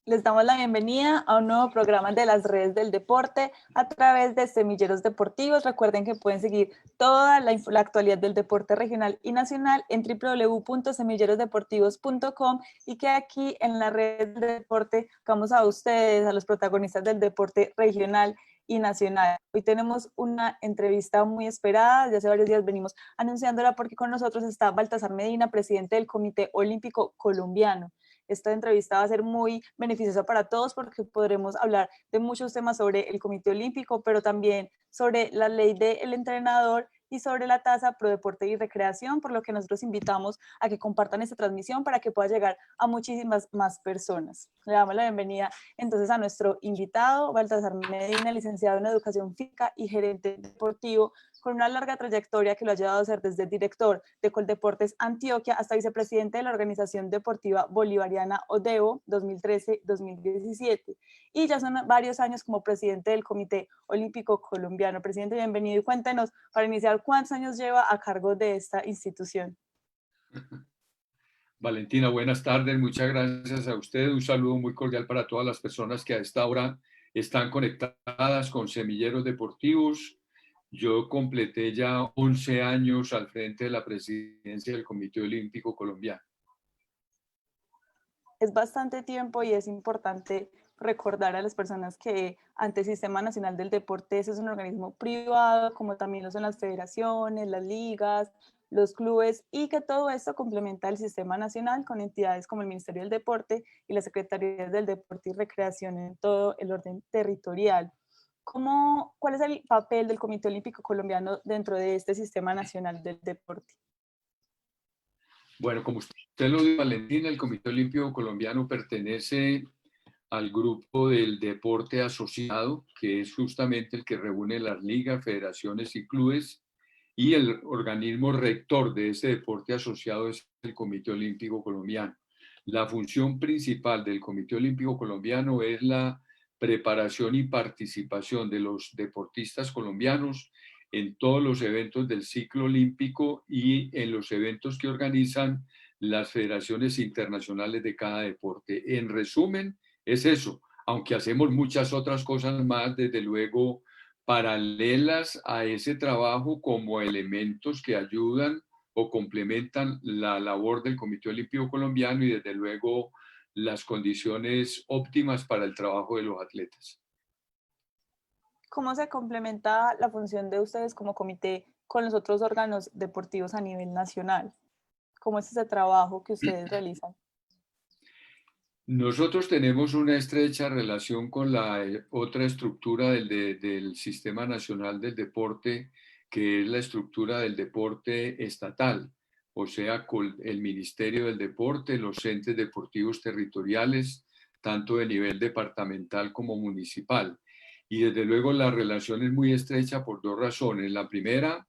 Les damos la bienvenida a un nuevo programa de las redes del deporte a través de Semilleros Deportivos. Recuerden que pueden seguir toda la actualidad del deporte regional y nacional en www.semillerosdeportivos.com y que aquí en la red del deporte vamos a ustedes, a los protagonistas del deporte regional y nacional. Hoy tenemos una entrevista muy esperada, desde hace varios días venimos anunciándola porque con nosotros está Baltasar Medina, presidente del Comité Olímpico Colombiano. Esta entrevista va a ser muy beneficiosa para todos porque podremos hablar de muchos temas sobre el Comité Olímpico, pero también sobre la ley del entrenador y sobre la tasa Pro Deporte y Recreación, por lo que nosotros invitamos a que compartan esta transmisión para que pueda llegar a muchísimas más personas. Le damos la bienvenida entonces a nuestro invitado, Baltasar Medina, licenciado en Educación Física y gerente deportivo, con una larga trayectoria que lo ha llevado a ser desde director de Coldeportes Antioquia hasta vicepresidente de la Organización Deportiva Bolivariana ODEBO 2013-2017. Y ya son varios años como presidente del Comité Olímpico Colombiano. Presidente, bienvenido y cuéntenos, para iniciar, ¿cuántos años lleva a cargo de esta institución? Valentina, buenas tardes, muchas gracias a usted. Un saludo muy cordial para todas las personas que a esta hora están conectadas con Semilleros Deportivos. Yo completé ya 11 años al frente de la presidencia del Comité Olímpico Colombiano. Es bastante tiempo y es importante recordar a las personas que ante el Sistema Nacional del Deporte ese es un organismo privado, como también lo son las federaciones, las ligas, los clubes, y que todo esto complementa el Sistema Nacional con entidades como el Ministerio del Deporte y las Secretarías del Deporte y Recreación en todo el orden territorial. ¿Cuál es el papel del Comité Olímpico Colombiano dentro de este Sistema Nacional del Deporte? Bueno, como usted lo dijo, Valentina, el Comité Olímpico Colombiano pertenece al grupo del deporte asociado, que es justamente el que reúne las ligas, federaciones y clubes, y el organismo rector de ese deporte asociado es el Comité Olímpico Colombiano. La función principal del Comité Olímpico Colombiano es la preparación y participación de los deportistas colombianos en todos los eventos del ciclo olímpico y en los eventos que organizan las federaciones internacionales de cada deporte. En resumen, es eso, aunque hacemos muchas otras cosas más, desde luego, paralelas a ese trabajo como elementos que ayudan o complementan la labor del Comité Olímpico Colombiano y desde luego las condiciones óptimas para el trabajo de los atletas. ¿Cómo se complementa la función de ustedes como comité con los otros órganos deportivos a nivel nacional? ¿Cómo es ese trabajo que ustedes realizan? Nosotros tenemos una estrecha relación con la otra estructura del Sistema Nacional del Deporte, que es la estructura del deporte estatal, o sea, con el Ministerio del Deporte, los entes deportivos territoriales, tanto de nivel departamental como municipal. Y desde luego la relación es muy estrecha por dos razones. La primera,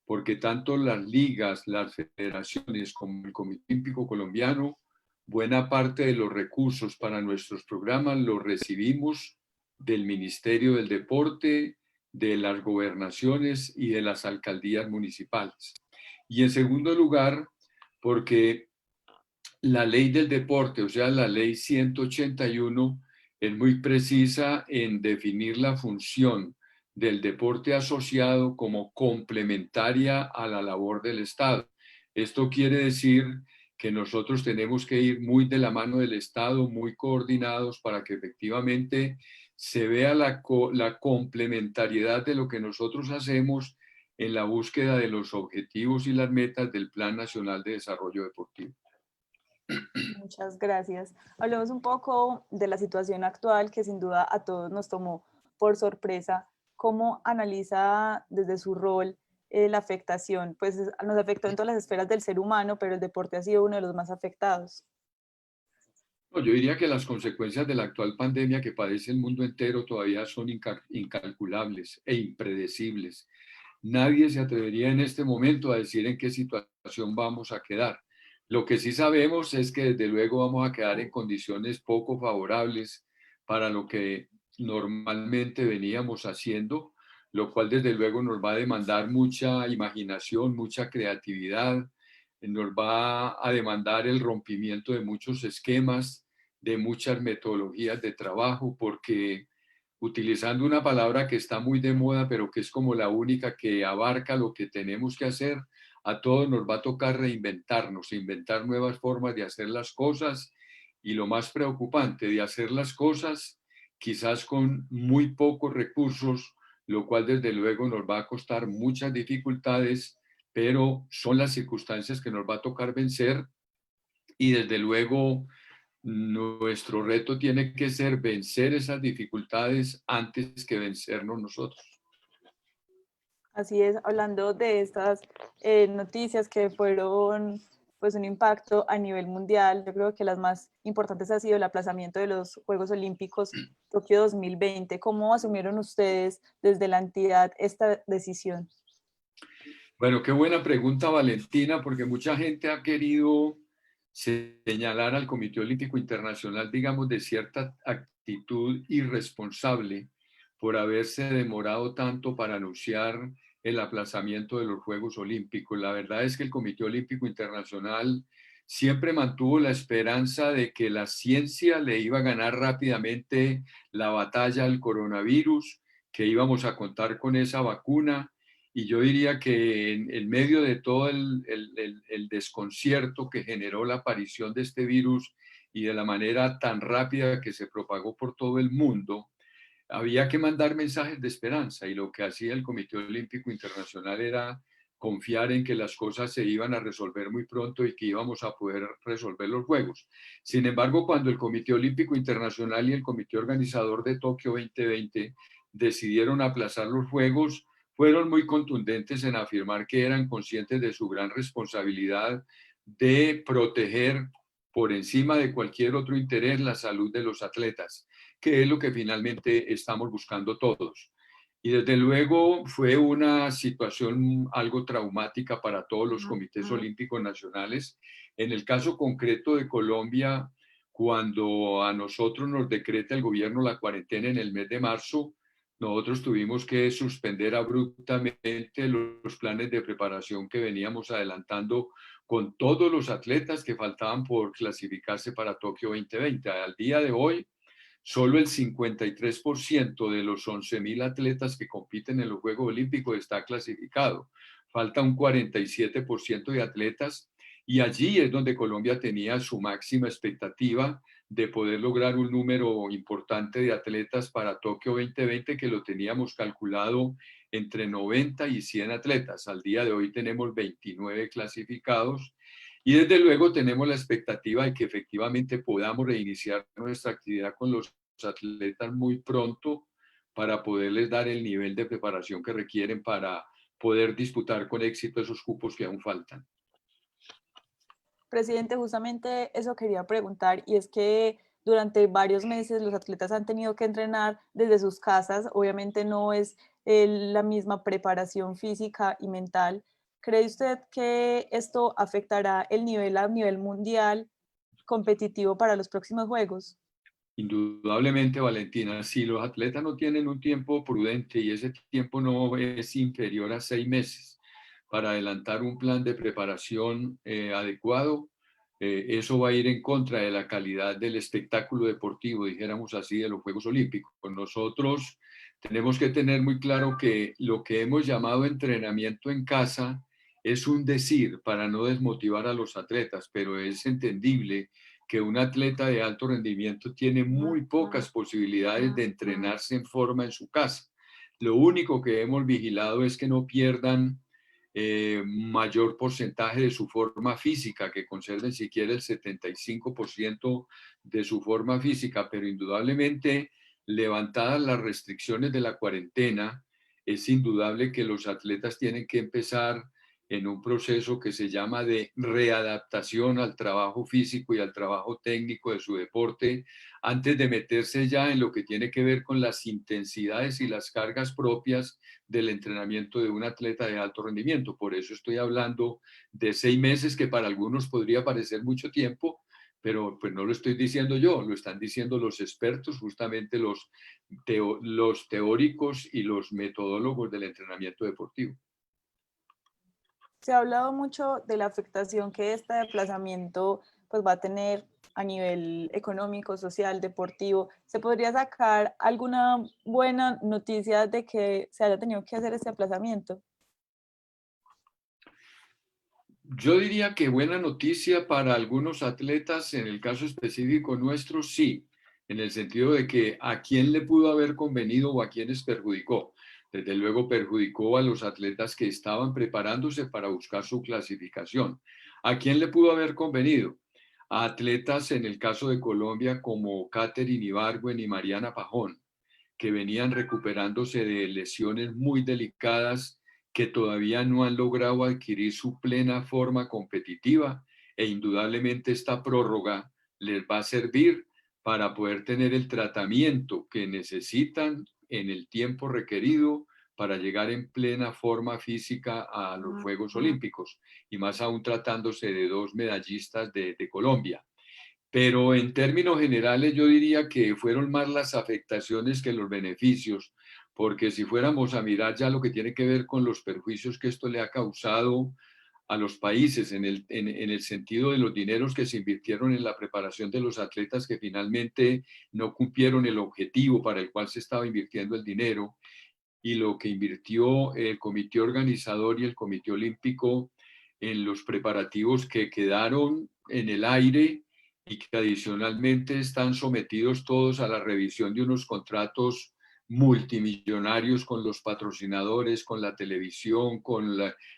porque tanto las ligas, las federaciones como el Comité Olímpico Colombiano, buena parte de los recursos para nuestros programas los recibimos del Ministerio del Deporte, de las gobernaciones y de las alcaldías municipales. Y en segundo lugar, porque la ley del deporte, o sea, la ley 181, es muy precisa en definir la función del deporte asociado como complementaria a la labor del Estado. Esto quiere decir que nosotros tenemos que ir muy de la mano del Estado, muy coordinados para que efectivamente se vea la complementariedad de lo que nosotros hacemos en la búsqueda de los objetivos y las metas del Plan Nacional de Desarrollo Deportivo. Muchas gracias. Hablemos un poco de la situación actual que sin duda a todos nos tomó por sorpresa. ¿Cómo analiza desde su rol la afectación? Pues nos afectó en todas las esferas del ser humano, pero el deporte ha sido uno de los más afectados. No, yo diría que las consecuencias de la actual pandemia que padece el mundo entero todavía son incalculables e impredecibles. Nadie se atrevería en este momento a decir en qué situación vamos a quedar. Lo que sí sabemos es que desde luego vamos a quedar en condiciones poco favorables para lo que normalmente veníamos haciendo, lo cual desde luego nos va a demandar mucha imaginación, mucha creatividad, nos va a demandar el rompimiento de muchos esquemas de muchas metodologías de trabajo, porque utilizando una palabra que está muy de moda, pero que es como la única que abarca lo que tenemos que hacer, a todos nos va a tocar reinventarnos, inventar nuevas formas de hacer las cosas y lo más preocupante, de hacer las cosas quizás con muy pocos recursos, lo cual desde luego nos va a costar muchas dificultades, pero son las circunstancias que nos va a tocar vencer y desde luego nuestro reto tiene que ser vencer esas dificultades antes que vencernos nosotros. Así es, hablando de estas noticias que fueron pues un impacto a nivel mundial, yo creo que las más importantes ha sido el aplazamiento de los Juegos Olímpicos Tokio 2020. ¿Cómo asumieron ustedes desde la entidad esta decisión? Bueno, qué buena pregunta, Valentina, porque mucha gente ha querido señalar al Comité Olímpico Internacional, digamos, de cierta actitud irresponsable por haberse demorado tanto para anunciar el aplazamiento de los Juegos Olímpicos. La verdad es que el Comité Olímpico Internacional siempre mantuvo la esperanza de que la ciencia le iba a ganar rápidamente la batalla al coronavirus, que íbamos a contar con esa vacuna. Y yo diría que en medio de todo el desconcierto que generó la aparición de este virus y de la manera tan rápida que se propagó por todo el mundo, había que mandar mensajes de esperanza y lo que hacía el Comité Olímpico Internacional era confiar en que las cosas se iban a resolver muy pronto y que íbamos a poder resolver los Juegos. Sin embargo, cuando el Comité Olímpico Internacional y el Comité Organizador de Tokio 2020 decidieron aplazar los Juegos, fueron muy contundentes en afirmar que eran conscientes de su gran responsabilidad de proteger por encima de cualquier otro interés la salud de los atletas, que es lo que finalmente estamos buscando todos. Y desde luego fue una situación algo traumática para todos los comités olímpicos nacionales. En el caso concreto de Colombia, cuando a nosotros nos decreta el gobierno la cuarentena en el mes de marzo, nosotros tuvimos que suspender abruptamente los planes de preparación que veníamos adelantando con todos los atletas que faltaban por clasificarse para Tokio 2020. Al día de hoy, solo el 53% de los 11.000 atletas que compiten en los Juegos Olímpicos está clasificado. Falta un 47% de atletas y allí es donde Colombia tenía su máxima expectativa de poder lograr un número importante de atletas para Tokio 2020, que lo teníamos calculado entre 90 y 100 atletas. Al día de hoy tenemos 29 clasificados y desde luego tenemos la expectativa de que efectivamente podamos reiniciar nuestra actividad con los atletas muy pronto para poderles dar el nivel de preparación que requieren para poder disputar con éxito esos cupos que aún faltan. Presidente, justamente eso quería preguntar, y es que durante varios meses los atletas han tenido que entrenar desde sus casas. Obviamente no es la misma preparación física y mental. ¿Cree usted que esto afectará el nivel a nivel mundial competitivo para los próximos Juegos? Indudablemente, Valentina, si los atletas no tienen un tiempo prudente y ese tiempo no es inferior a 6 meses para adelantar un plan de preparación adecuado, eso va a ir en contra de la calidad del espectáculo deportivo, dijéramos así, de los Juegos Olímpicos. Nosotros tenemos que tener muy claro que lo que hemos llamado entrenamiento en casa es un decir para no desmotivar a los atletas, pero es entendible que un atleta de alto rendimiento tiene muy pocas posibilidades de entrenarse en forma en su casa. Lo único que hemos vigilado es que no pierdan mayor porcentaje de su forma física, que conserven siquiera el 75% de su forma física, pero indudablemente levantadas las restricciones de la cuarentena, es indudable que los atletas tienen que empezar en un proceso que se llama de readaptación al trabajo físico y al trabajo técnico de su deporte, antes de meterse ya en lo que tiene que ver con las intensidades y las cargas propias del entrenamiento de un atleta de alto rendimiento. Por eso estoy hablando de 6 meses, que para algunos podría parecer mucho tiempo, pero pues no lo estoy diciendo yo, lo están diciendo los expertos, justamente los teóricos y los metodólogos del entrenamiento deportivo. Se ha hablado mucho de la afectación que este desplazamiento pues, va a tener a nivel económico, social, deportivo. ¿Se podría sacar alguna buena noticia de que se haya tenido que hacer este aplazamiento? Yo diría que buena noticia para algunos atletas, en el caso específico nuestro, sí, en el sentido de que a quién le pudo haber convenido o a quiénes perjudicó. Desde luego perjudicó a los atletas que estaban preparándose para buscar su clasificación. ¿A quién le pudo haber convenido? A atletas, en el caso de Colombia, como Katherine Ibargüen y Mariana Pajón, que venían recuperándose de lesiones muy delicadas que todavía no han logrado adquirir su plena forma competitiva, e indudablemente esta prórroga les va a servir para poder tener el tratamiento que necesitan en el tiempo requerido para llegar en plena forma física a los Juegos Olímpicos, y más aún tratándose de dos medallistas de Colombia. Pero en términos generales yo diría que fueron más las afectaciones que los beneficios, porque si fuéramos a mirar ya lo que tiene que ver con los perjuicios que esto le ha causado a los países en el sentido de los dineros que se invirtieron en la preparación de los atletas que finalmente no cumplieron el objetivo para el cual se estaba invirtiendo el dinero, y lo que invirtió el comité organizador y el comité olímpico en los preparativos que quedaron en el aire y que adicionalmente están sometidos todos a la revisión de unos contratos multimillonarios con los patrocinadores, con la televisión, con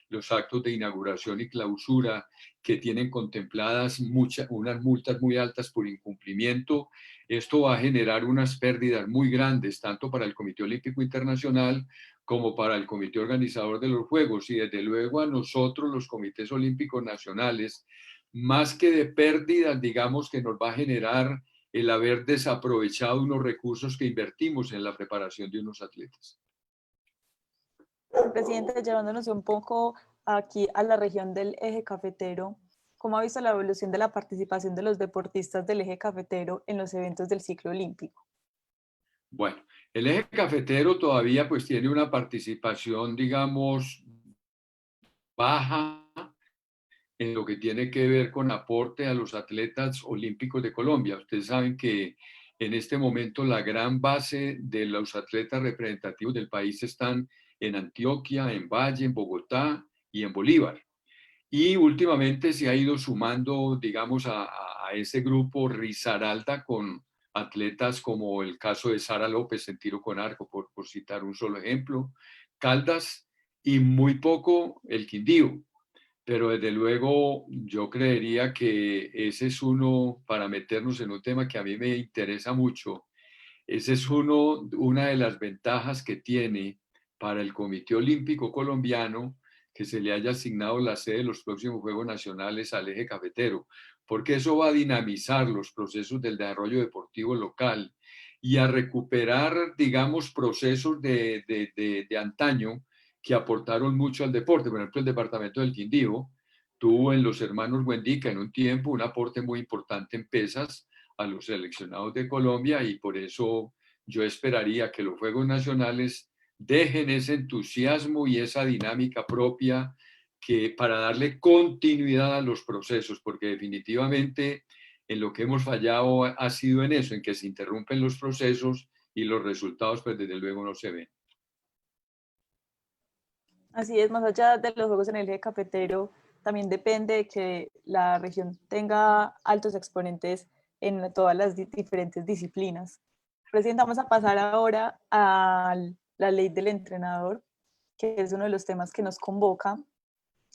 los actos de inauguración y clausura, que tienen contempladas unas multas muy altas por incumplimiento. Esto va a generar unas pérdidas muy grandes, tanto para el Comité Olímpico Internacional como para el comité organizador de los Juegos, y desde luego a nosotros, los comités olímpicos nacionales, más que de pérdidas, digamos que nos va a generar el haber desaprovechado unos recursos que invertimos en la preparación de unos atletas. Presidente, llevándonos un poco aquí a la región del eje cafetero, ¿cómo ha visto la evolución de la participación de los deportistas del eje cafetero en los eventos del ciclo olímpico? Bueno, el eje cafetero todavía pues tiene una participación, digamos, baja en lo que tiene que ver con aporte a los atletas olímpicos de Colombia. Ustedes saben que en este momento la gran base de los atletas representativos del país están en Antioquia, en Valle, en Bogotá y en Bolívar. Y últimamente se ha ido sumando, digamos, a ese grupo Risaralda con atletas como el caso de Sara López en tiro con arco, por citar un solo ejemplo, Caldas, y muy poco el Quindío. Pero desde luego yo creería que ese es uno, para meternos en un tema que a mí me interesa mucho, ese es una de las ventajas que tiene para el Comité Olímpico Colombiano que se le haya asignado la sede de los próximos Juegos Nacionales al eje cafetero, porque eso va a dinamizar los procesos del desarrollo deportivo local y a recuperar, digamos, procesos de antaño que aportaron mucho al deporte. Por ejemplo, el departamento del Quindío tuvo en los hermanos Buendica en un tiempo un aporte muy importante en pesas a los seleccionados de Colombia, y por eso yo esperaría que los Juegos Nacionales dejen ese entusiasmo y esa dinámica propia que para darle continuidad a los procesos, porque definitivamente en lo que hemos fallado ha sido en eso, en que se interrumpen los procesos y los resultados pues desde luego no se ven. Así es, más allá de los juegos en el eje cafetero, también depende de que la región tenga altos exponentes en todas las diferentes disciplinas. Presidenta, vamos a pasar ahora a la ley del entrenador, que es uno de los temas que nos convoca.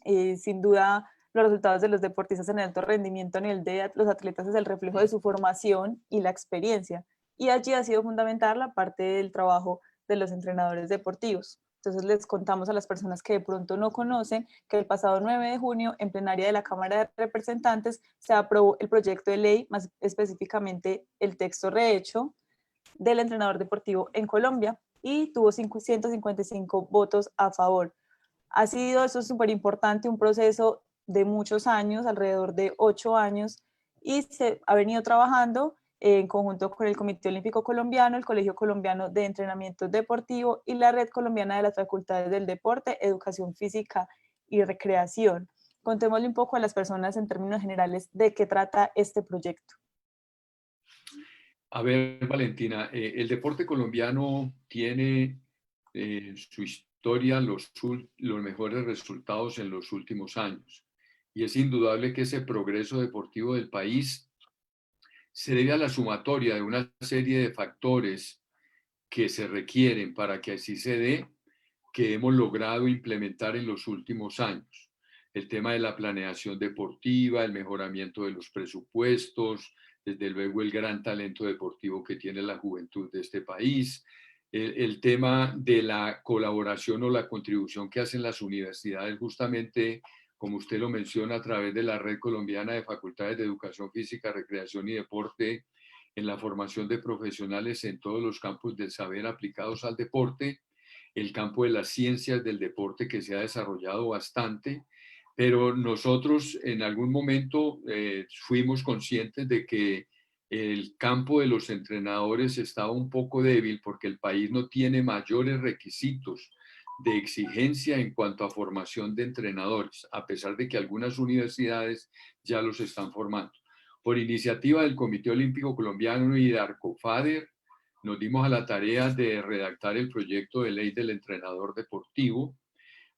Sin duda, los resultados de los deportistas en el alto rendimiento a nivel de los atletas es el reflejo de su formación y la experiencia. Y allí ha sido fundamental la parte del trabajo de los entrenadores deportivos. Entonces les contamos a las personas que de pronto no conocen que el pasado 9 de junio en plenaria de la Cámara de Representantes se aprobó el proyecto de ley, más específicamente el texto rehecho del entrenador deportivo en Colombia, y tuvo 155 votos a favor. Ha sido, eso es súper importante, un proceso de muchos años, alrededor de 8 años, y se ha venido trabajando en conjunto con el Comité Olímpico Colombiano, el Colegio Colombiano de Entrenamiento Deportivo y la Red Colombiana de las Facultades del Deporte, Educación Física y Recreación. Contémosle un poco a las personas en términos generales de qué trata este proyecto. A ver, Valentina, el deporte colombiano tiene su historia los mejores resultados en los últimos años. Y es indudable que ese progreso deportivo del país se debe a la sumatoria de una serie de factores que se requieren para que así se dé, que hemos logrado implementar en los últimos años. El tema de la planeación deportiva, el mejoramiento de los presupuestos, desde luego el gran talento deportivo que tiene la juventud de este país, el tema de la colaboración o la contribución que hacen las universidades justamente, como usted lo menciona, a través de la Red Colombiana de Facultades de Educación Física, Recreación y Deporte, en la formación de profesionales en todos los campos del saber aplicados al deporte, el campo de las ciencias del deporte que se ha desarrollado bastante, pero nosotros en algún momento fuimos conscientes de que el campo de los entrenadores estaba un poco débil porque el país no tiene mayores requisitos de exigencia en cuanto a formación de entrenadores, a pesar de que algunas universidades ya los están formando. Por iniciativa del Comité Olímpico Colombiano y de Arcofader, nos dimos a la tarea de redactar el proyecto de ley del entrenador deportivo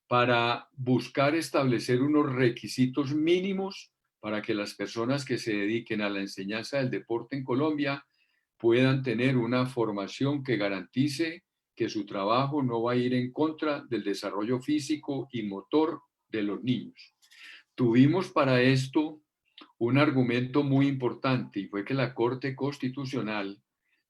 para buscar establecer unos requisitos mínimos para que las personas que se dediquen a la enseñanza del deporte en Colombia puedan tener una formación que garantice que su trabajo no va a ir en contra del desarrollo físico y motor de los niños. Tuvimos para esto un argumento muy importante y fue que la Corte Constitucional,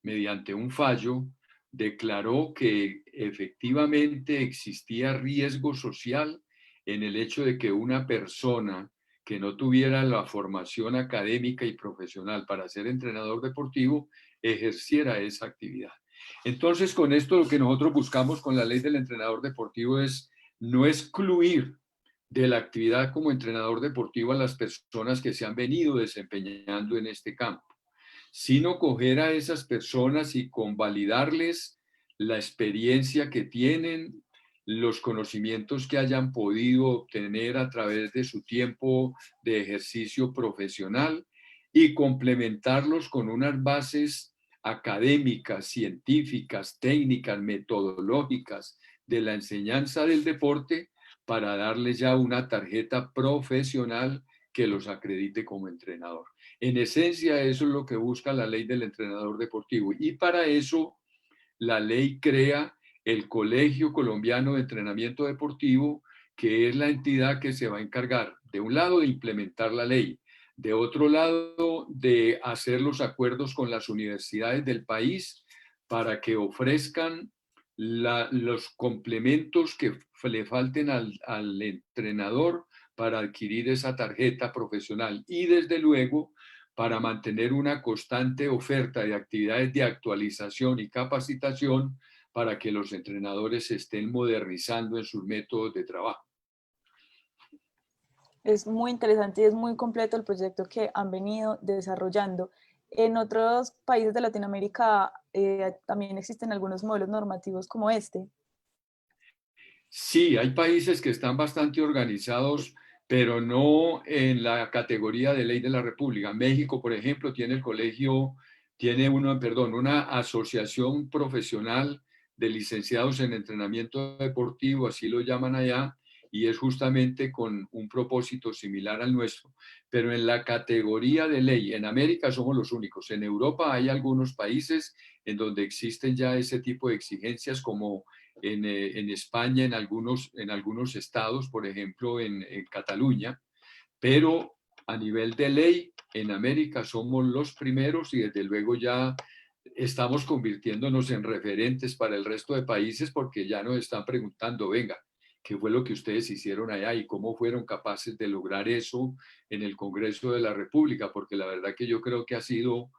mediante un fallo, declaró que efectivamente existía riesgo social en el hecho de que una persona que no tuviera la formación académica y profesional para ser entrenador deportivo ejerciera esa actividad. Entonces, con esto lo que nosotros buscamos con la ley del entrenador deportivo es no excluir de la actividad como entrenador deportivo a las personas que se han venido desempeñando en este campo, sino coger a esas personas y convalidarles la experiencia que tienen, los conocimientos que hayan podido obtener a través de su tiempo de ejercicio profesional y complementarlos con unas bases académicas, científicas, técnicas, metodológicas de la enseñanza del deporte para darles ya una tarjeta profesional que los acredite como entrenador. En esencia, eso es lo que busca la ley del entrenador deportivo. Y para eso, la ley crea el Colegio Colombiano de Entrenamiento Deportivo, que es la entidad que se va a encargar, de un lado, de implementar la ley, de otro lado, de hacer los acuerdos con las universidades del país para que ofrezcan los complementos que le falten al entrenador para adquirir esa tarjeta profesional y desde luego para mantener una constante oferta de actividades de actualización y capacitación para que los entrenadores se estén modernizando en sus métodos de trabajo. Es muy interesante y es muy completo el proyecto que han venido desarrollando. En otros países de Latinoamérica también existen algunos modelos normativos como este. Sí, hay países que están bastante organizados, pero no en la categoría de ley de la República. México, por ejemplo, tiene el colegio, una asociación profesional de licenciados en entrenamiento deportivo, así lo llaman allá, y es justamente con un propósito similar al nuestro. Pero en la categoría de ley, en América somos los únicos. En Europa hay algunos países en donde existen ya ese tipo de exigencias como en España, en algunos estados, por ejemplo, en Cataluña, pero a nivel de ley, en América somos los primeros y desde luego ya estamos convirtiéndonos en referentes para el resto de países porque ya nos están preguntando, venga, ¿qué fue lo que ustedes hicieron allá y cómo fueron capaces de lograr eso en el Congreso de la República? Porque la verdad que yo creo que ha sido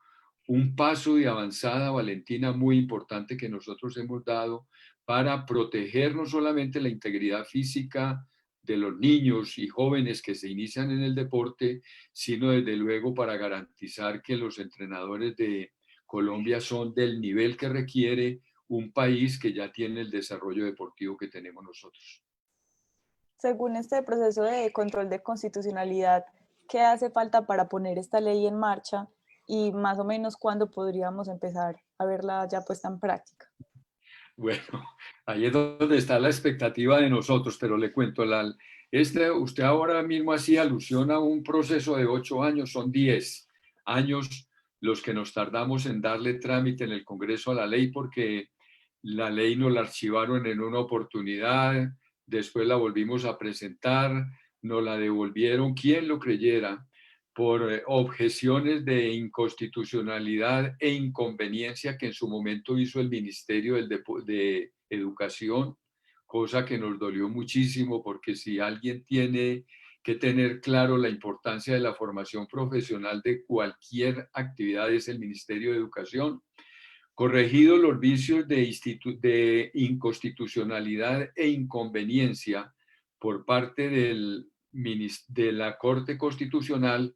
un paso de avanzada, Valentina, muy importante que nosotros hemos dado para proteger no solamente la integridad física de los niños y jóvenes que se inician en el deporte, sino desde luego para garantizar que los entrenadores de Colombia son del nivel que requiere un país que ya tiene el desarrollo deportivo que tenemos nosotros. Según este proceso de control de constitucionalidad que hace falta para poner esta ley en marcha, y más o menos cuándo podríamos empezar a verla ya puesta en práctica. Bueno, ahí es donde está la expectativa de nosotros, pero le cuento, usted ahora mismo hacía alusión a un proceso de 8 años, son 10 años los que nos tardamos en darle trámite en el Congreso a la ley, porque la ley nos la archivaron en una oportunidad, después la volvimos a presentar, nos la devolvieron, quien lo creyera, por objeciones de inconstitucionalidad e inconveniencia que en su momento hizo el Ministerio de Educación, cosa que nos dolió muchísimo, porque si alguien tiene que tener claro la importancia de la formación profesional de cualquier actividad es el Ministerio de Educación. Corregido los vicios de inconstitucionalidad e inconveniencia por parte de la Corte Constitucional,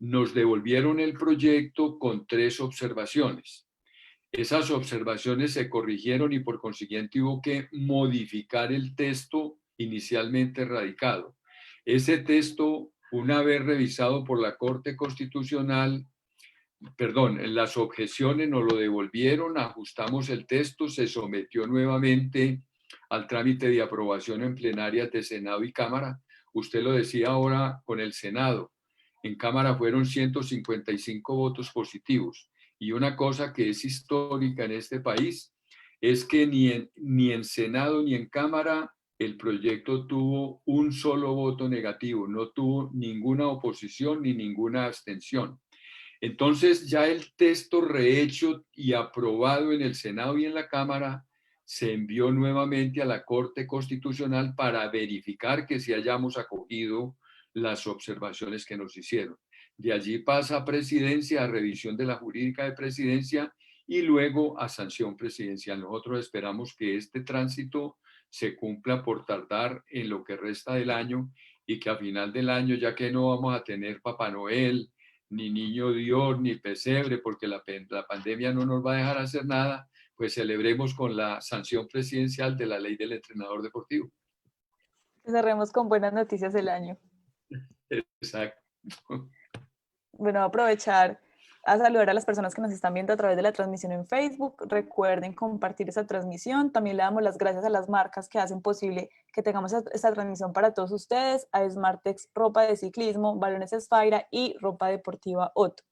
nos devolvieron el proyecto con 3 observaciones. Esas observaciones se corrigieron y por consiguiente hubo que modificar el texto inicialmente radicado. Ese texto, una vez revisado por la Corte Constitucional, en las objeciones nos lo devolvieron, ajustamos el texto, se sometió nuevamente al trámite de aprobación en plenarias de Senado y Cámara. Usted lo decía ahora con el Senado. En Cámara fueron 155 votos positivos. Y una cosa que es histórica en este país es que ni en Senado ni en Cámara el proyecto tuvo un solo voto negativo, no tuvo ninguna oposición ni ninguna abstención. Entonces ya el texto rehecho y aprobado en el Senado y en la Cámara se envió nuevamente a la Corte Constitucional para verificar que si hayamos acogido las observaciones que nos hicieron. De allí pasa a presidencia, a revisión de la jurídica de presidencia y luego a sanción presidencial. Nosotros esperamos que este tránsito se cumpla por tardar en lo que resta del año y que a final del año, ya que no vamos a tener Papá Noel, ni niño Dios, ni pesebre, porque la pandemia no nos va a dejar hacer nada, pues celebremos con la sanción presidencial de la ley del entrenador deportivo. Cerremos con buenas noticias el año. Exacto. Bueno, voy a aprovechar a saludar a las personas que nos están viendo a través de la transmisión en Facebook. Recuerden compartir esa transmisión. También le damos las gracias a las marcas que hacen posible que tengamos esta transmisión para todos ustedes, a Smartex, ropa de ciclismo, balones Esfaira y ropa deportiva Otto.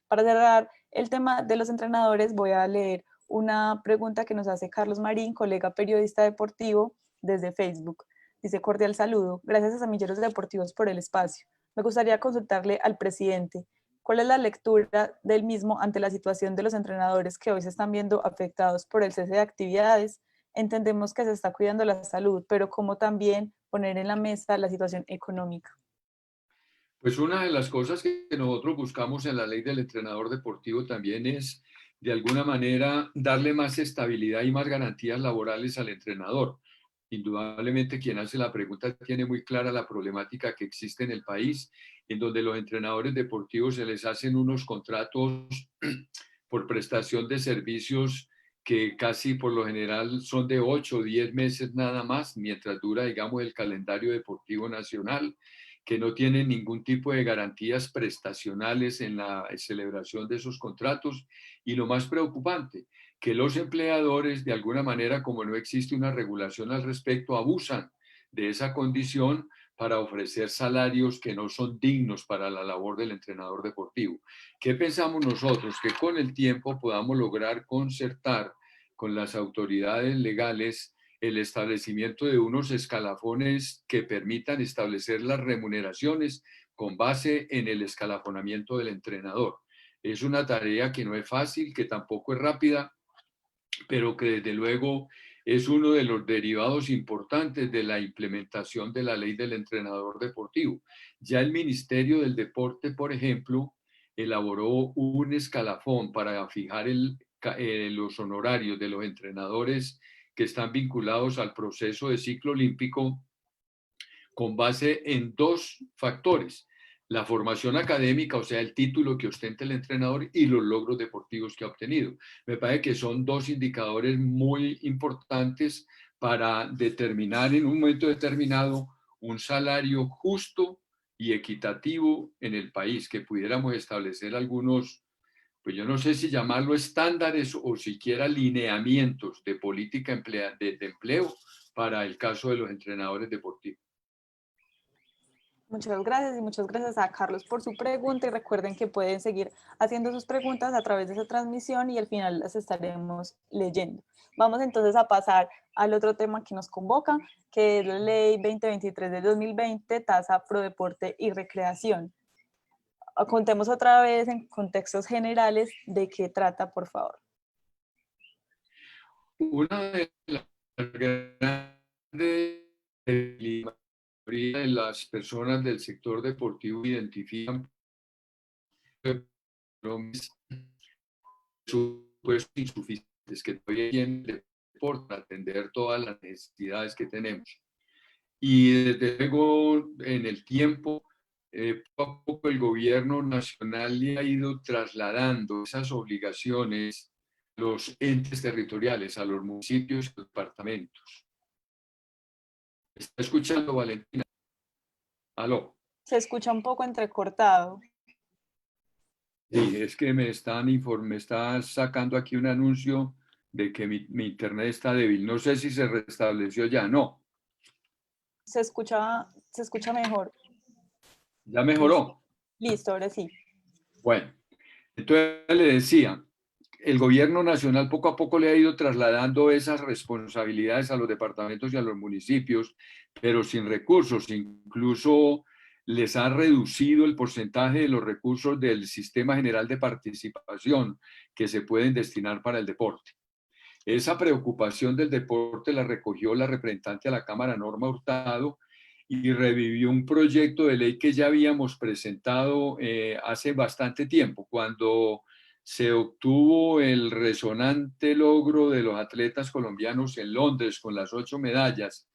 Para cerrar el tema de los entrenadores, voy a leer una pregunta que nos hace Carlos Marín, colega periodista deportivo desde Facebook. Dice: cordial saludo. Gracias a Semilleros Deportivos por el espacio. Me gustaría consultarle al presidente, ¿cuál es la lectura del mismo ante la situación de los entrenadores que hoy se están viendo afectados por el cese de actividades? Entendemos que se está cuidando la salud, pero ¿cómo también poner en la mesa la situación económica? Pues una de las cosas que nosotros buscamos en la ley del entrenador deportivo también es, de alguna manera, darle más estabilidad y más garantías laborales al entrenador. Indudablemente, quien hace la pregunta tiene muy clara la problemática que existe en el país, en donde los entrenadores deportivos se les hacen unos contratos por prestación de servicios que casi por lo general son de 8 o 10 meses nada más, mientras dura, digamos, el calendario deportivo nacional, que no tienen ningún tipo de garantías prestacionales en la celebración de esos contratos. Y lo más preocupante, que los empleadores, de alguna manera, como no existe una regulación al respecto, abusan de esa condición para ofrecer salarios que no son dignos para la labor del entrenador deportivo. ¿Qué pensamos nosotros? Que con el tiempo podamos lograr concertar con las autoridades legales el establecimiento de unos escalafones que permitan establecer las remuneraciones con base en el escalafonamiento del entrenador. Es una tarea que no es fácil, que tampoco es rápida, pero que desde luego es uno de los derivados importantes de la implementación de la ley del entrenador deportivo. Ya el Ministerio del Deporte, por ejemplo, elaboró un escalafón para fijar los honorarios de los entrenadores que están vinculados al proceso de ciclo olímpico con base en 2 factores: la formación académica, o sea, el título que ostenta el entrenador, y los logros deportivos que ha obtenido. Me parece que son 2 indicadores muy importantes para determinar en un momento determinado un salario justo y equitativo en el país, que pudiéramos establecer algunos pues yo no sé si llamarlo estándares o siquiera lineamientos de política de empleo para el caso de los entrenadores deportivos. Muchas gracias y muchas gracias a Carlos por su pregunta y recuerden que pueden seguir haciendo sus preguntas a través de esa transmisión y al final las estaremos leyendo. Vamos entonces a pasar al otro tema que nos convoca, que es la Ley 2023 de 2020, tasa pro deporte y recreación. Contemos otra vez en contextos generales de qué trata, por favor. Una de las grandes de las personas del sector deportivo identifican presupuestos insuficientes que todavía tienen el deporte para atender todas las necesidades que tenemos. Y desde luego en el tiempo, poco a poco el gobierno nacional le ha ido trasladando esas obligaciones a los entes territoriales, a los municipios y departamentos. ¿Está escuchando, Valentina? ¿Aló? Se escucha un poco entrecortado. Sí, es que me está sacando aquí un anuncio de que mi internet está débil. No sé si se restableció ya. No, Se escucha mejor. ya Listo, mejoró. listo, ahora sí. Bueno, entonces le decía, el gobierno nacional poco a poco le ha ido trasladando esas responsabilidades a los departamentos y a los municipios, pero sin recursos. Incluso les ha reducido el porcentaje de los recursos del Sistema General de Participación que se pueden destinar para el deporte. Esa preocupación del deporte la recogió la representante a la Cámara, Norma Hurtado, y revivió un proyecto de ley que ya habíamos presentado hace bastante tiempo, cuando se obtuvo el resonante logro de los atletas colombianos en Londres con las 8 medallas.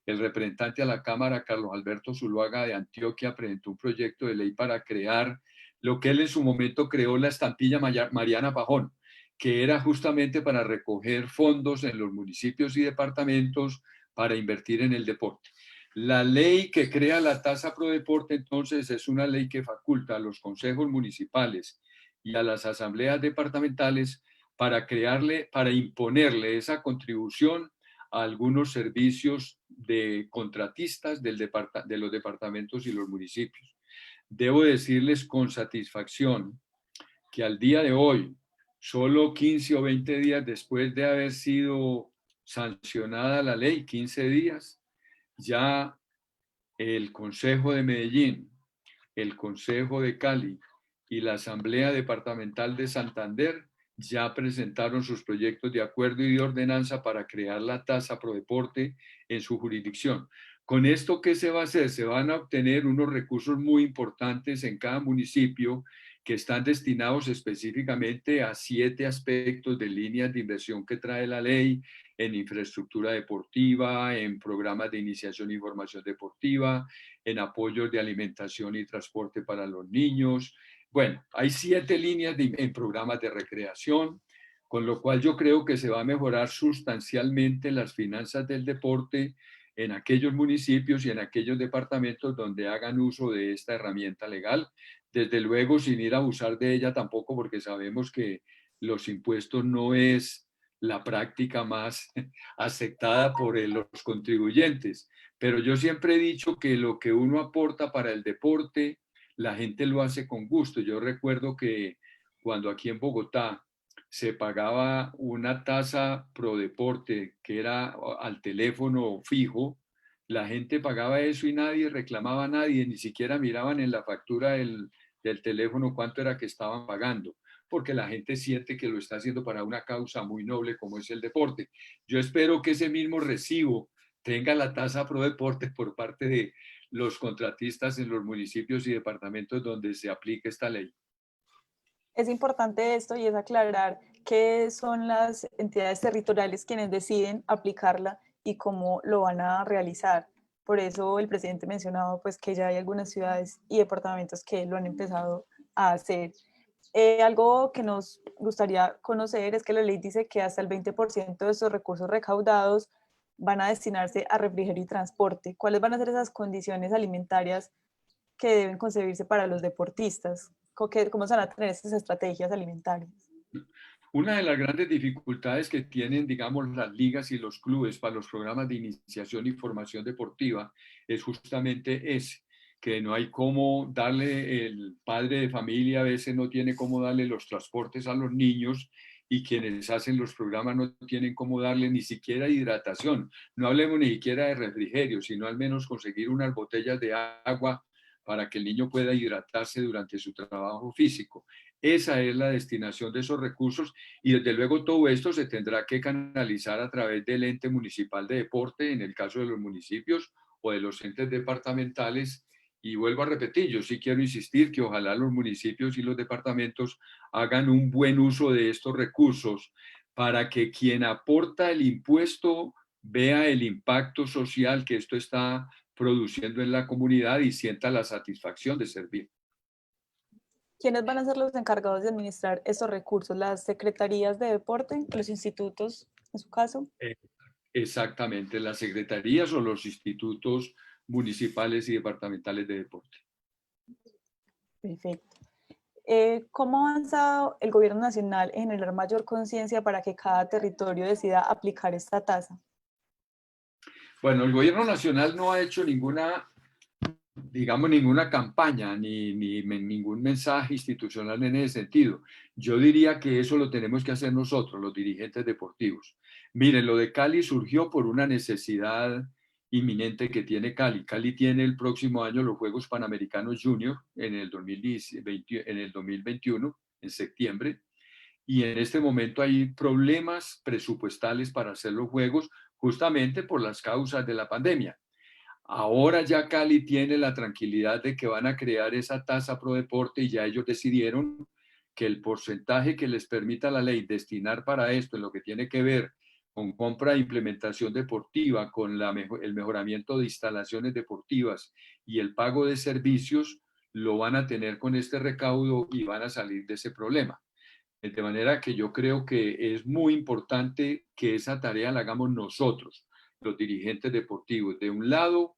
El representante a la Cámara, Carlos Alberto Zuluaga de Antioquia, presentó un proyecto de ley para crear lo que él en su momento creó la estampilla Mariana Pajón, que era justamente para recoger fondos en los municipios y departamentos para invertir en el deporte. La ley que crea la tasa pro deporte, entonces, es una ley que faculta a los consejos municipales y a las asambleas departamentales para imponerle esa contribución a algunos servicios de contratistas de los departamentos y los municipios. Debo decirles con satisfacción que al día de hoy, solo 15 o 20 días después de haber sido sancionada la ley, 15 días, ya el Consejo de Medellín, el Consejo de Cali y la Asamblea Departamental de Santander ya presentaron sus proyectos de acuerdo y de ordenanza para crear la tasa pro deporte en su jurisdicción. Con esto, ¿qué se va a hacer? Se van a obtener unos recursos muy importantes en cada municipio que están destinados específicamente a 7 aspectos de líneas de inversión que trae la ley, en infraestructura deportiva, en programas de iniciación y formación deportiva, en apoyos de alimentación y transporte para los niños. Bueno, hay 7 líneas en programas de recreación, con lo cual yo creo que se va a mejorar sustancialmente las finanzas del deporte en aquellos municipios y en aquellos departamentos donde hagan uso de esta herramienta legal. Desde luego, sin ir a abusar de ella tampoco, porque sabemos que los impuestos no es la práctica más aceptada por los contribuyentes. Pero yo siempre he dicho que lo que uno aporta para el deporte, la gente lo hace con gusto. Yo recuerdo que cuando aquí en Bogotá se pagaba una tasa pro deporte que era al teléfono fijo, la gente pagaba eso y nadie reclamaba a nadie, ni siquiera miraban en la factura del teléfono cuánto era que estaban pagando, porque la gente siente que lo está haciendo para una causa muy noble como es el deporte. Yo espero que ese mismo recibo tenga la tasa pro deporte por parte de los contratistas en los municipios y departamentos donde se aplique esta ley. Es importante esto y es aclarar que son las entidades territoriales quienes deciden aplicarla y cómo lo van a realizar. Por eso el presidente mencionaba pues, que ya hay algunas ciudades y departamentos que lo han empezado a hacer. Algo que nos gustaría conocer es que la ley dice que hasta el 20% de esos recursos recaudados van a destinarse a refrigerio y transporte. ¿Cuáles van a ser esas condiciones alimentarias que deben concebirse para los deportistas? cómo se van a tener estas estrategias alimentarias. Una de las grandes dificultades que tienen, digamos, las ligas y los clubes para los programas de iniciación y formación deportiva es justamente ese, que no hay cómo darle, el padre de familia a veces no tiene cómo darle los transportes a los niños y quienes hacen los programas no tienen cómo darle ni siquiera hidratación. No hablemos ni siquiera de refrigerio, sino al menos conseguir unas botellas de agua para que el niño pueda hidratarse durante su trabajo físico. Esa es la destinación de esos recursos y desde luego todo esto se tendrá que canalizar a través del ente municipal de deporte, en el caso de los municipios o de los entes departamentales. Y vuelvo a repetir, yo sí quiero insistir que ojalá los municipios y los departamentos hagan un buen uso de estos recursos para que quien aporta el impuesto vea el impacto social que esto está produciendo en la comunidad y sienta la satisfacción de servir. ¿Quiénes van a ser los encargados de administrar esos recursos? ¿Las secretarías de deporte, los institutos, en su caso? Exactamente, las secretarías o los institutos municipales y departamentales de deporte. Perfecto. ¿Cómo ha avanzado el gobierno nacional en generar mayor conciencia para que cada territorio decida aplicar esta tasa? Bueno, el gobierno nacional no ha hecho ninguna, digamos, ninguna campaña ni ningún mensaje institucional en ese sentido. Yo diría que eso lo tenemos que hacer nosotros, los dirigentes deportivos. Miren, lo de Cali surgió por una necesidad inminente que tiene Cali. Cali tiene el próximo año los Juegos Panamericanos Junior en el 2021, en septiembre, y en este momento hay problemas presupuestales para hacer los Juegos justamente por las causas de la pandemia. Ahora ya Cali tiene la tranquilidad de que van a crear esa tasa pro deporte y ya ellos decidieron que el porcentaje que les permita la ley destinar para esto, en lo que tiene que ver con compra e implementación deportiva, con el mejoramiento de instalaciones deportivas y el pago de servicios, lo van a tener con este recaudo y van a salir de ese problema. De manera que yo creo que es muy importante que esa tarea la hagamos nosotros, los dirigentes deportivos. De un lado,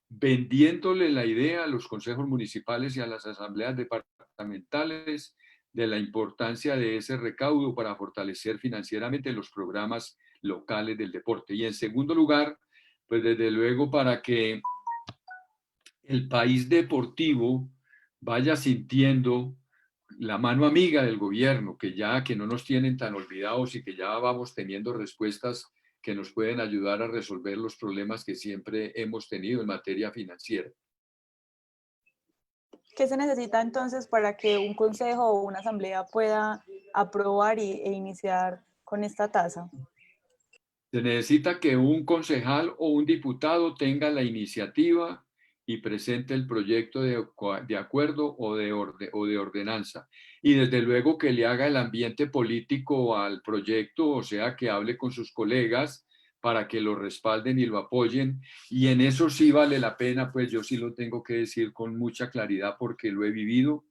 vendiéndole la idea a los consejos municipales y a las asambleas departamentales de la importancia de ese recaudo para fortalecer financieramente los programas locales del deporte. Y en segundo lugar, pues desde luego para que el país deportivo vaya sintiendo la mano amiga del gobierno, que no nos tienen tan olvidados y que ya vamos teniendo respuestas que nos pueden ayudar a resolver los problemas que siempre hemos tenido en materia financiera. ¿Qué se necesita entonces para que un consejo o una asamblea pueda aprobar e iniciar con esta tasa? Se necesita que un concejal o un diputado tenga la iniciativa y presente el proyecto de acuerdo o de ordenanza. Y desde luego que le haga el ambiente político al proyecto, o sea, que hable con sus colegas para que lo respalden y lo apoyen. Y en eso sí vale la pena, pues yo sí lo tengo que decir con mucha claridad porque lo he vivido.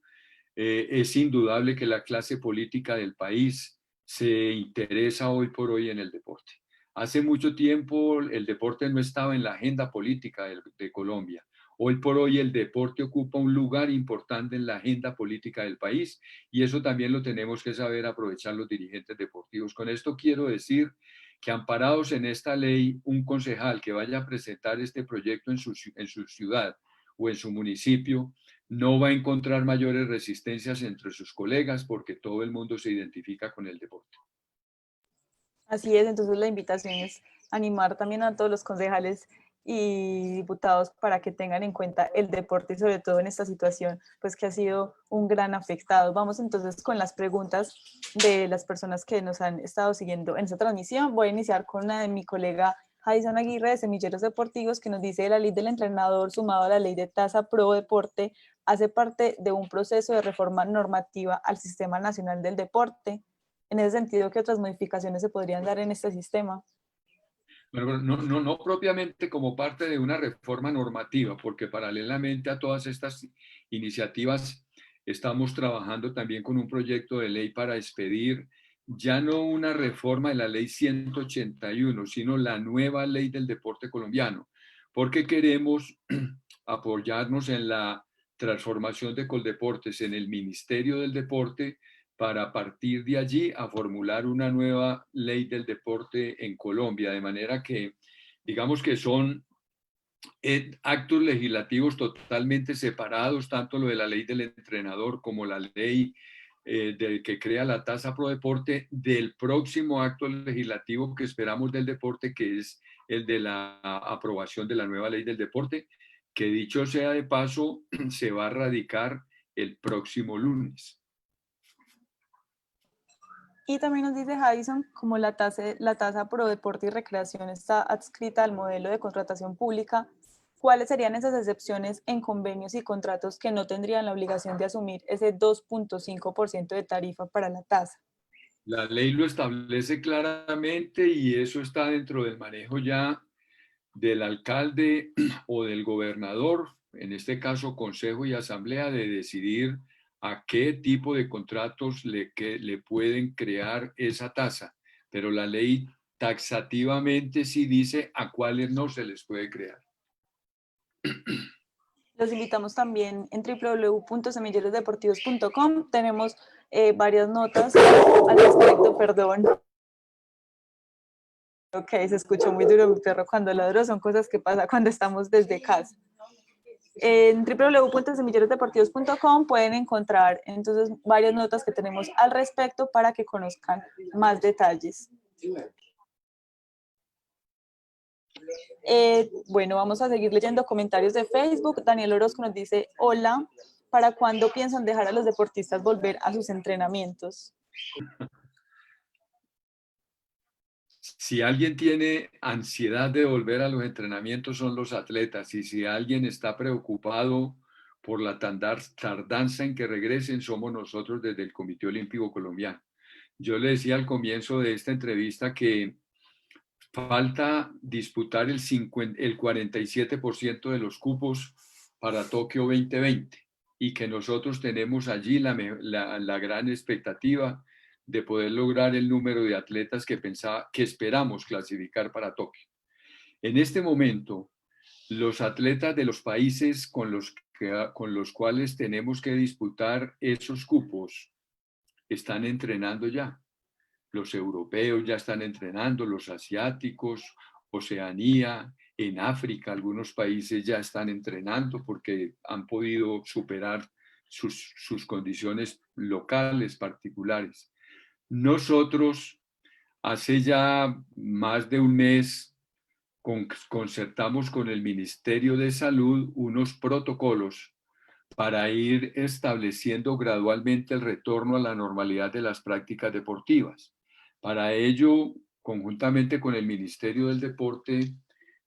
Es indudable que la clase política del país se interesa hoy por hoy en el deporte. Hace mucho tiempo el deporte no estaba en la agenda política de Colombia. Hoy por hoy el deporte ocupa un lugar importante en la agenda política del país y eso también lo tenemos que saber aprovechar los dirigentes deportivos. Con esto quiero decir que amparados en esta ley, un concejal que vaya a presentar este proyecto en su ciudad o en su municipio no va a encontrar mayores resistencias entre sus colegas porque todo el mundo se identifica con el deporte. Así es, entonces la invitación es animar también a todos los concejales y diputados para que tengan en cuenta el deporte y sobre todo en esta situación, pues que ha sido un gran afectado. Vamos entonces con las preguntas de las personas que nos han estado siguiendo en esta transmisión. Voy a iniciar con una de mi colega Jason Aguirre de Semilleros Deportivos que nos dice: la ley del entrenador sumado a la ley de tasa pro deporte hace parte de un proceso de reforma normativa al Sistema Nacional del Deporte. En ese sentido, ¿qué otras modificaciones se podrían dar en este sistema? Bueno, no propiamente como parte de una reforma normativa, porque paralelamente a todas estas iniciativas estamos trabajando también con un proyecto de ley para expedir ya no una reforma de la ley 181, sino la nueva ley del deporte colombiano, porque queremos apoyarnos en la transformación de Coldeportes en el Ministerio del Deporte para a partir de allí a formular una nueva ley del deporte en Colombia, de manera que digamos que son actos legislativos totalmente separados, tanto lo de la ley del entrenador como la ley del que crea la tasa pro deporte, del próximo acto legislativo que esperamos del deporte, que es el de la aprobación de la nueva ley del deporte, que dicho sea de paso, se va a radicar el próximo lunes. Y también nos dice Jason, como la tasa pro deporte y recreación está adscrita al modelo de contratación pública, ¿cuáles serían esas excepciones en convenios y contratos que no tendrían la obligación de asumir ese 2.5% de tarifa para la tasa? La ley lo establece claramente y eso está dentro del manejo ya del alcalde o del gobernador, en este caso consejo y asamblea, de decidir a qué tipo de contratos le pueden crear esa tasa. Pero la ley taxativamente sí dice a cuáles no se les puede crear. Los invitamos también en www.semilleresdeportivos.com. Tenemos varias notas al respecto, perdón. Ok, se escuchó muy duro mi perro cuando ladró, son cosas que pasan cuando estamos desde casa. En www.semilleresdeportivos.com pueden encontrar entonces varias notas que tenemos al respecto para que conozcan más detalles. Bueno, vamos a seguir leyendo comentarios de Facebook. Daniel Orozco nos dice, hola, ¿para cuándo piensan dejar a los deportistas volver a sus entrenamientos? Si alguien tiene ansiedad de volver a los entrenamientos son los atletas, y si alguien está preocupado por la tardanza en que regresen, somos nosotros desde el Comité Olímpico Colombiano. Yo le decía al comienzo de esta entrevista que falta disputar el 47% de los cupos para Tokio 2020 y que nosotros tenemos allí la gran expectativa de poder lograr el número de atletas que esperamos clasificar para Tokio. En este momento, los atletas de los países con los cuales tenemos que disputar esos cupos están entrenando ya. Los europeos ya están entrenando, los asiáticos, Oceanía, en África algunos países ya están entrenando porque han podido superar sus condiciones locales particulares. Nosotros hace ya más de un mes concertamos con el Ministerio de Salud unos protocolos para ir estableciendo gradualmente el retorno a la normalidad de las prácticas deportivas. Para ello, conjuntamente con el Ministerio del Deporte,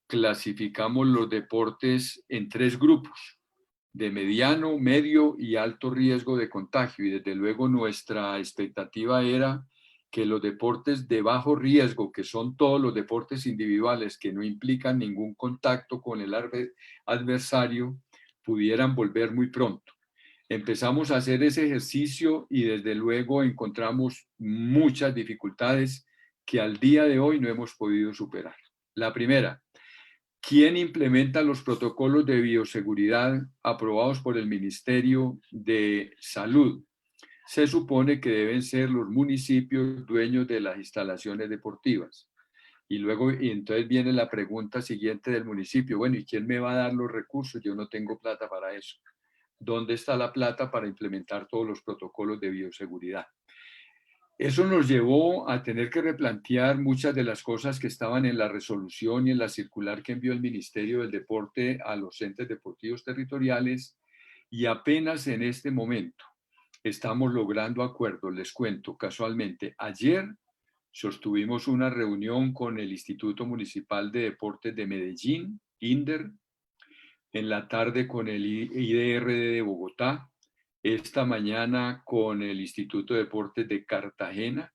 clasificamos los deportes en 3 grupos, de mediano, medio y alto riesgo de contagio. Y desde luego nuestra expectativa era que los deportes de bajo riesgo, que son todos los deportes individuales que no implican ningún contacto con el adversario, pudieran volver muy pronto. Empezamos a hacer ese ejercicio y desde luego encontramos muchas dificultades que al día de hoy no hemos podido superar. La primera, ¿quién implementa los protocolos de bioseguridad aprobados por el Ministerio de Salud? Se supone que deben ser los municipios dueños de las instalaciones deportivas. Y luego, y entonces viene la pregunta siguiente del municipio, bueno, ¿y quién me va a dar los recursos? Yo no tengo plata para eso. ¿Dónde está la plata para implementar todos los protocolos de bioseguridad? Eso nos llevó a tener que replantear muchas de las cosas que estaban en la resolución y en la circular que envió el Ministerio del Deporte a los entes deportivos territoriales, y apenas en este momento estamos logrando acuerdos. Les cuento, casualmente, ayer sostuvimos una reunión con el Instituto Municipal de Deportes de Medellín, INDER, en la tarde con el IDRD de Bogotá, esta mañana con el Instituto de Deportes de Cartagena,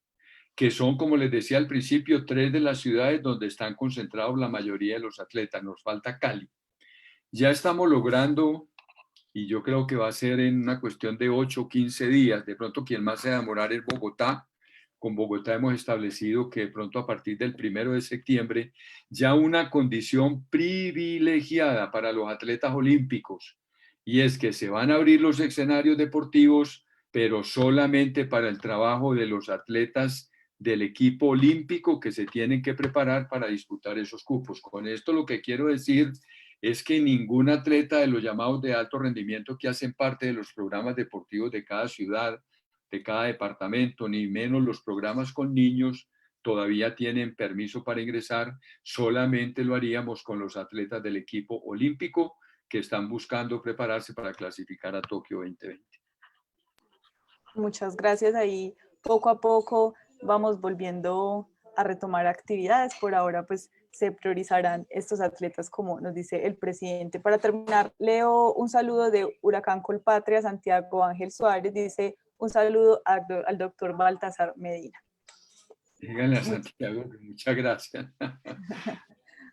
que son, como les decía al principio, 3 de las ciudades donde están concentrados la mayoría de los atletas. Nos falta Cali. Ya estamos logrando, y yo creo que va a ser en una cuestión de 8 o 15 días, de pronto quien más se va a demorar es Bogotá. Con Bogotá hemos establecido que de pronto a partir del 1 de septiembre ya una condición privilegiada para los atletas olímpicos y es que se van a abrir los escenarios deportivos, pero solamente para el trabajo de los atletas del equipo olímpico que se tienen que preparar para disputar esos cupos. Con esto lo que quiero decir es que ningún atleta de los llamados de alto rendimiento que hacen parte de los programas deportivos de cada ciudad, de cada departamento, ni menos los programas con niños, todavía tienen permiso para ingresar. Solamente lo haríamos con los atletas del equipo olímpico que están buscando prepararse para clasificar a Tokio 2020. Muchas gracias. Ahí poco a poco vamos volviendo a retomar actividades. Por ahora pues se priorizarán estos atletas como nos dice el presidente. Para terminar, leo un saludo de Huracán Colpatria, Santiago Ángel Suárez, dice un saludo al doctor Baltasar Medina. Díganle a Santiago, muchas gracias.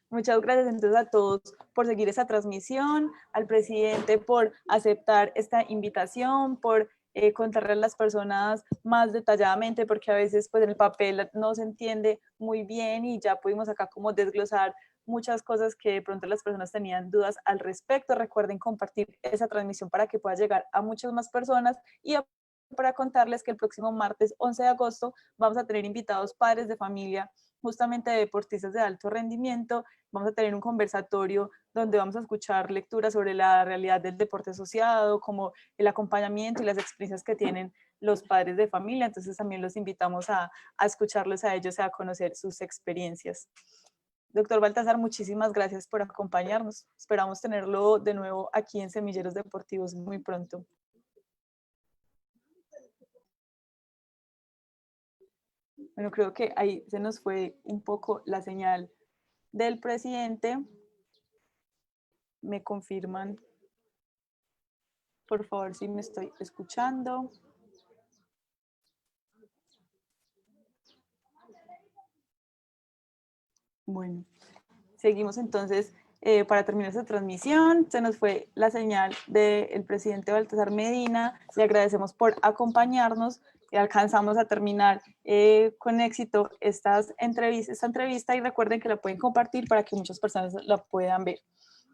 Muchas gracias entonces a todos por seguir esta transmisión, al presidente por aceptar esta invitación, por contarle a las personas más detalladamente, porque a veces pues en el papel no se entiende muy bien y ya pudimos acá como desglosar muchas cosas que de pronto las personas tenían dudas al respecto. Recuerden compartir esa transmisión para que pueda llegar a muchas más personas y para contarles que el próximo martes 11 de agosto vamos a tener invitados padres de familia, justamente de deportistas de alto rendimiento. Vamos a tener un conversatorio donde vamos a escuchar lecturas sobre la realidad del deporte asociado, como el acompañamiento y las experiencias que tienen los padres de familia. Entonces también los invitamos a escucharlos a ellos y a conocer sus experiencias. Doctor Baltasar, muchísimas gracias por acompañarnos. Esperamos tenerlo de nuevo aquí en Semilleros Deportivos muy pronto. Bueno, creo que ahí se nos fue un poco la señal del presidente. Me confirman, por favor, si me estoy escuchando. Bueno, seguimos entonces. Para terminar esta transmisión, se nos fue la señal del presidente Baltasar Medina. Le agradecemos por acompañarnos. Alcanzamos a terminar con éxito esta entrevista y recuerden que la pueden compartir para que muchas personas la puedan ver.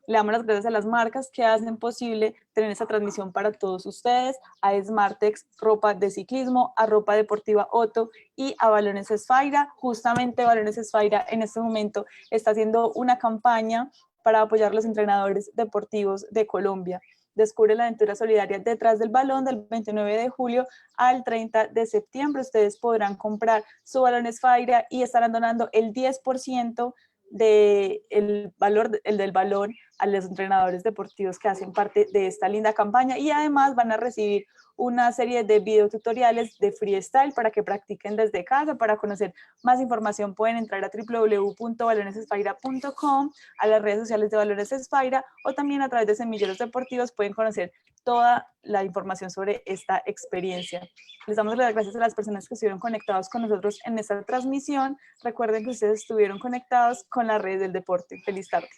Le damos las gracias a las marcas que hacen posible tener esta transmisión para todos ustedes, a Smartex, ropa de ciclismo, a Ropa Deportiva Otto y a Balones Esfaira. Justamente Balones Esfaira en este momento está haciendo una campaña para apoyar a los entrenadores deportivos de Colombia. Descubre la aventura solidaria detrás del balón del 29 de julio al 30 de septiembre. Ustedes podrán comprar su Balón Esfaira y estarán donando el 10% del valor del balón a los entrenadores deportivos que hacen parte de esta linda campaña y además van a recibir una serie de videotutoriales de freestyle para que practiquen desde casa. Para conocer más información pueden entrar a www.balonesesfaira.com, a las redes sociales de Balones Esfaira o también a través de Semilleros Deportivos pueden conocer toda la información sobre esta experiencia. Les damos las gracias a las personas que estuvieron conectados con nosotros en esta transmisión. Recuerden que ustedes estuvieron conectados con la red del deporte. Feliz tarde.